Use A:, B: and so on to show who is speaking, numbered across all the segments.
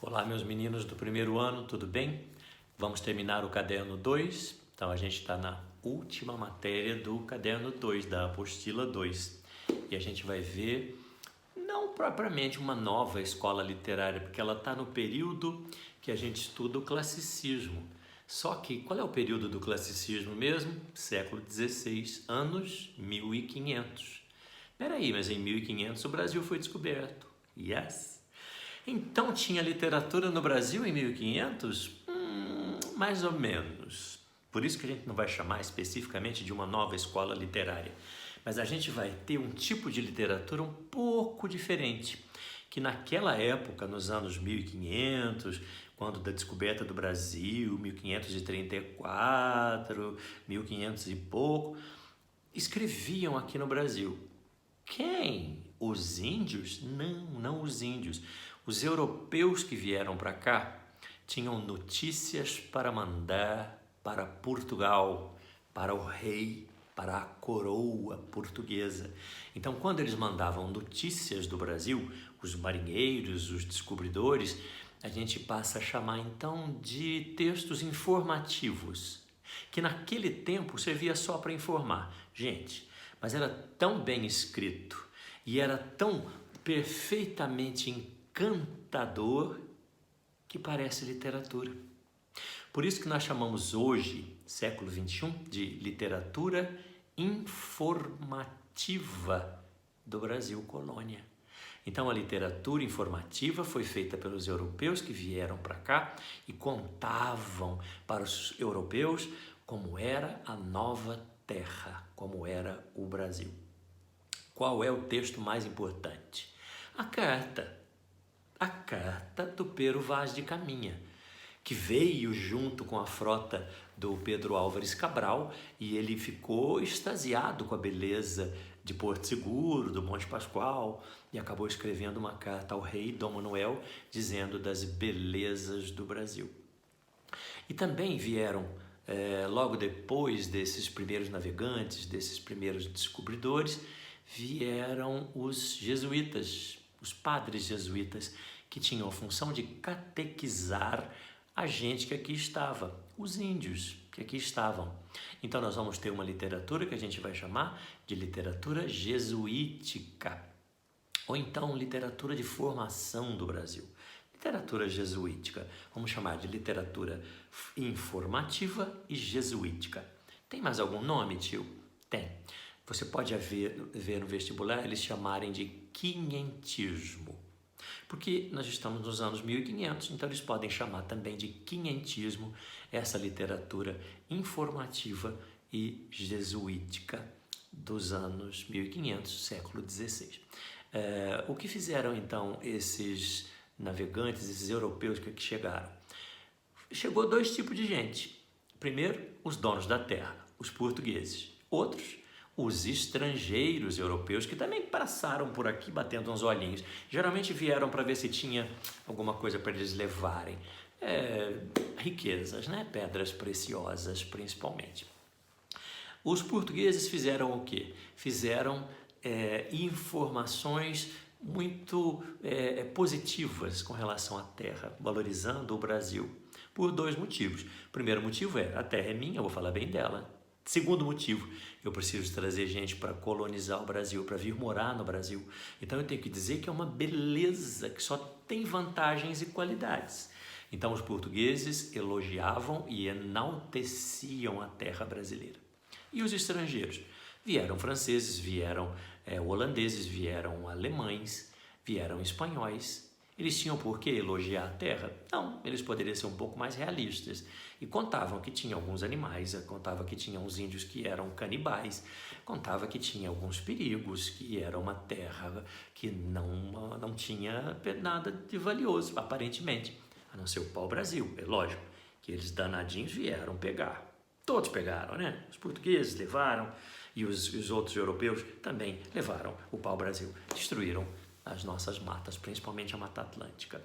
A: Olá, meus meninos do primeiro ano, tudo bem? Vamos terminar o caderno 2. Então, a gente está na última matéria do caderno 2, da apostila 2. E a gente vai ver, não propriamente uma nova escola literária, porque ela está no período que a gente estuda o classicismo. Só que, qual é o período do classicismo mesmo? Século XVI, anos 1500. Peraí, mas em 1500 o Brasil foi descoberto. Yes! Então, tinha literatura no Brasil em 1500? Mais ou menos. Por isso que a gente não vai chamar especificamente de uma nova escola literária. Mas a gente vai ter um tipo de literatura um pouco diferente, que naquela época, nos anos 1500, quando da descoberta do Brasil, 1534, 1500 e pouco, escreviam aqui no Brasil. Quem? Os índios? Não os índios. Os europeus que vieram para cá tinham notícias para mandar para Portugal, para o rei, para a coroa portuguesa. Então, quando eles mandavam notícias do Brasil, os marinheiros, os descobridores, a gente passa a chamar então de textos informativos, que naquele tempo servia só para informar. Gente, mas era tão bem escrito e era tão perfeitamente encantador que parece literatura. Por isso que nós chamamos hoje, século XXI, de literatura informativa do Brasil colônia. Então, a literatura informativa foi feita pelos europeus que vieram para cá e contavam para os europeus como era a nova terra, como era o Brasil. Qual é o texto mais importante? A carta do Pero Vaz de Caminha, que veio junto com a frota do Pedro Álvares Cabral e ele ficou extasiado com a beleza de Porto Seguro, do Monte Pascoal, e acabou escrevendo uma carta ao rei Dom Manuel dizendo das belezas do Brasil. E também vieram, logo depois desses primeiros navegantes, desses primeiros descobridores, vieram os jesuítas, os padres jesuítas, que tinham a função de catequizar a gente que aqui estava, os índios que aqui estavam. Então, nós vamos ter uma literatura que a gente vai chamar de literatura jesuítica, ou então literatura de formação do Brasil. Literatura jesuítica, vamos chamar de literatura informativa e jesuítica. Tem mais algum nome, tio? Tem. Você pode ver no vestibular eles chamarem de quinhentismo, porque nós estamos nos anos 1500, então eles podem chamar também de quinhentismo essa literatura informativa e jesuítica dos anos 1500, século XVI. O que fizeram então esses navegantes, esses europeus que aqui chegaram? Chegou dois tipos de gente. Primeiro, os donos da terra, os portugueses. Outros, os estrangeiros europeus que também passaram por aqui batendo uns olhinhos. Geralmente vieram para ver se tinha alguma coisa para eles levarem. Riquezas, né? Pedras preciosas principalmente. Os portugueses fizeram o quê? Fizeram informações muito positivas com relação à terra, valorizando o Brasil, por dois motivos. O primeiro motivo a terra é minha, eu vou falar bem dela. Segundo motivo, eu preciso trazer gente para colonizar o Brasil, para vir morar no Brasil. Então, eu tenho que dizer que é uma beleza, que só tem vantagens e qualidades. Então, os portugueses elogiavam e enalteciam a terra brasileira. E os estrangeiros? Vieram franceses, vieram holandeses, vieram alemães, vieram espanhóis. Eles tinham por que elogiar a terra? Não, eles poderiam ser um pouco mais realistas. E contavam que tinha alguns animais, contava que tinha uns índios que eram canibais, contava que tinha alguns perigos, que era uma terra que não tinha nada de valioso, aparentemente, a não ser o pau-brasil. É lógico que eles danadinhos vieram pegar. Todos pegaram, né? Os portugueses levaram e os outros europeus também levaram o pau-brasil. Destruíram as nossas matas, principalmente a Mata Atlântica.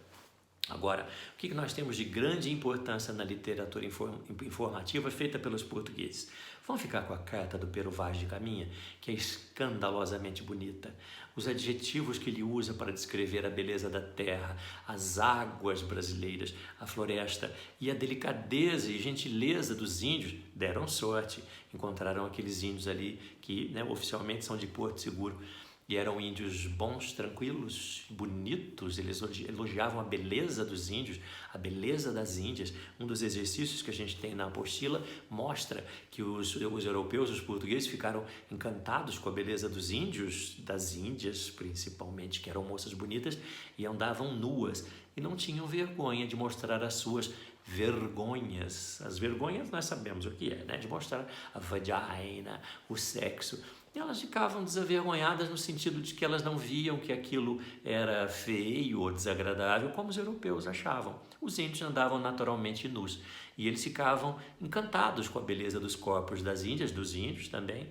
A: Agora, o que nós temos de grande importância na literatura informativa feita pelos portugueses? Vamos ficar com a carta do Pero Vaz de Caminha, que é escandalosamente bonita. Os adjetivos que ele usa para descrever a beleza da terra, as águas brasileiras, a floresta e a delicadeza e gentileza dos índios deram sorte. Encontraram aqueles índios ali que, né, oficialmente são de Porto Seguro. E eram índios bons, tranquilos, bonitos. Eles elogiavam a beleza dos índios, a beleza das Índias. Um dos exercícios que a gente tem na apostila mostra que os europeus, os portugueses, ficaram encantados com a beleza dos índios, das Índias principalmente, que eram moças bonitas e andavam nuas e não tinham vergonha de mostrar as suas vergonhas. As vergonhas nós sabemos o que é, né? De mostrar a vagina, o sexo. E elas ficavam desavergonhadas no sentido de que elas não viam que aquilo era feio ou desagradável, como os europeus achavam. Os índios andavam naturalmente nus e eles ficavam encantados com a beleza dos corpos das Índias, dos índios também,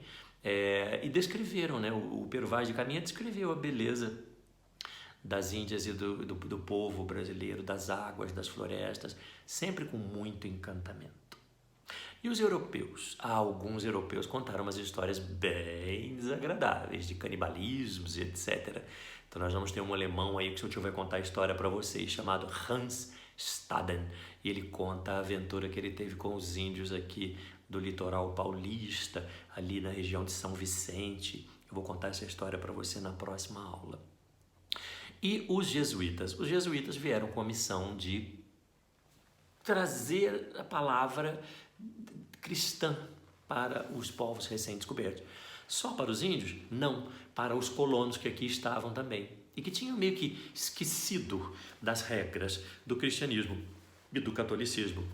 A: e descreveram, né? O Pero Vaz de Caminha descreveu a beleza das Índias e do povo brasileiro, das águas, das florestas, sempre com muito encantamento. E os europeus? Alguns europeus contaram umas histórias bem desagradáveis, de canibalismos e etc. Então nós vamos ter um alemão aí que o seu tio vai contar a história para vocês, chamado Hans Staden. E ele conta a aventura que ele teve com os índios aqui do litoral paulista, ali na região de São Vicente. Eu vou contar essa história para você na próxima aula. E os jesuítas? Os jesuítas vieram com a missão de trazer a palavra cristã para os povos recém-descobertos. Só para os índios? Não, para os colonos que aqui estavam também e que tinham meio que esquecido das regras do cristianismo e do catolicismo,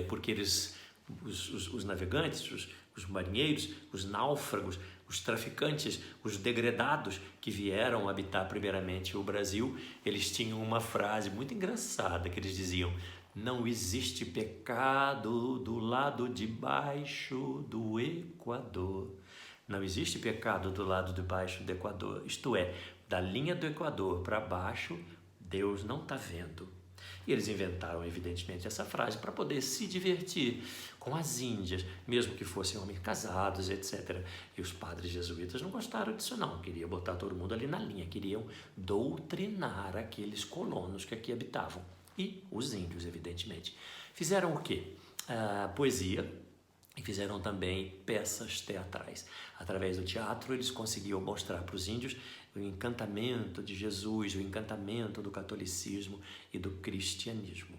A: porque os navegantes, os marinheiros, os náufragos, os traficantes, os degredados que vieram habitar primeiramente o Brasil, eles tinham uma frase muito engraçada que eles diziam: não existe pecado do lado de baixo do Equador. Não existe pecado do lado de baixo do Equador. Isto é, da linha do Equador para baixo, Deus não está vendo. E eles inventaram, evidentemente, essa frase para poder se divertir com as Índias, mesmo que fossem homens casados, etc. E os padres jesuítas não gostaram disso não, queriam botar todo mundo ali na linha, queriam doutrinar aqueles colonos que aqui habitavam. E os índios, evidentemente. Fizeram o quê? Poesia e fizeram também peças teatrais. Através do teatro, eles conseguiam mostrar para os índios o encantamento de Jesus, o encantamento do catolicismo e do cristianismo.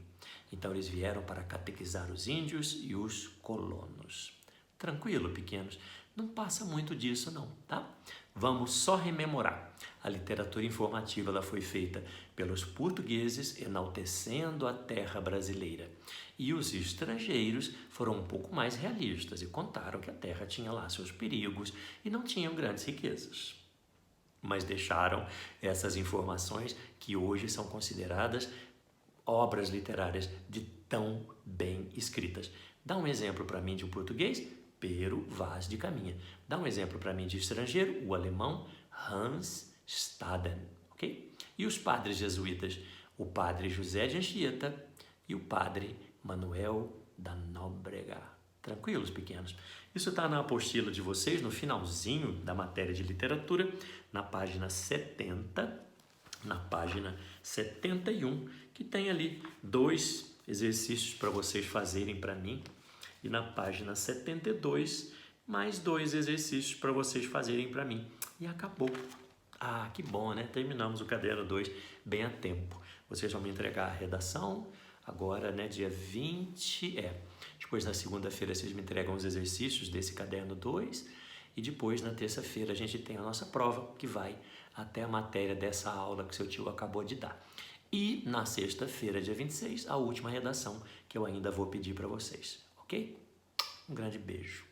A: Então, eles vieram para catequizar os índios e os colonos. Tranquilo, pequenos? Não passa muito disso, não, tá? Vamos só rememorar. A literatura informativa ela foi feita pelos portugueses, enaltecendo a terra brasileira. E os estrangeiros foram um pouco mais realistas e contaram que a terra tinha lá seus perigos e não tinham grandes riquezas. Mas deixaram essas informações que hoje são consideradas obras literárias de tão bem escritas. Dá um exemplo para mim de um português? Pero Vaz de Caminha. Dá um exemplo para mim de estrangeiro? O alemão Hans Staden, ok? E os padres jesuítas? O padre José de Anchieta e o padre Manuel da Nóbrega. Tranquilos, pequenos? Isso está na apostila de vocês, no finalzinho da matéria de literatura, na página 70, na página 71, que tem ali 2 exercícios para vocês fazerem para mim. E na página 72, mais 2 exercícios para vocês fazerem para mim. E acabou. Ah, que bom, né? Terminamos o caderno 2 bem a tempo. Vocês vão me entregar a redação agora, né? Dia 20, Depois, na segunda-feira, vocês me entregam os exercícios desse caderno 2. E depois, na terça-feira, a gente tem a nossa prova, que vai até a matéria dessa aula que seu tio acabou de dar. E na sexta-feira, dia 26, a última redação que eu ainda vou pedir para vocês. Ok? Um grande beijo.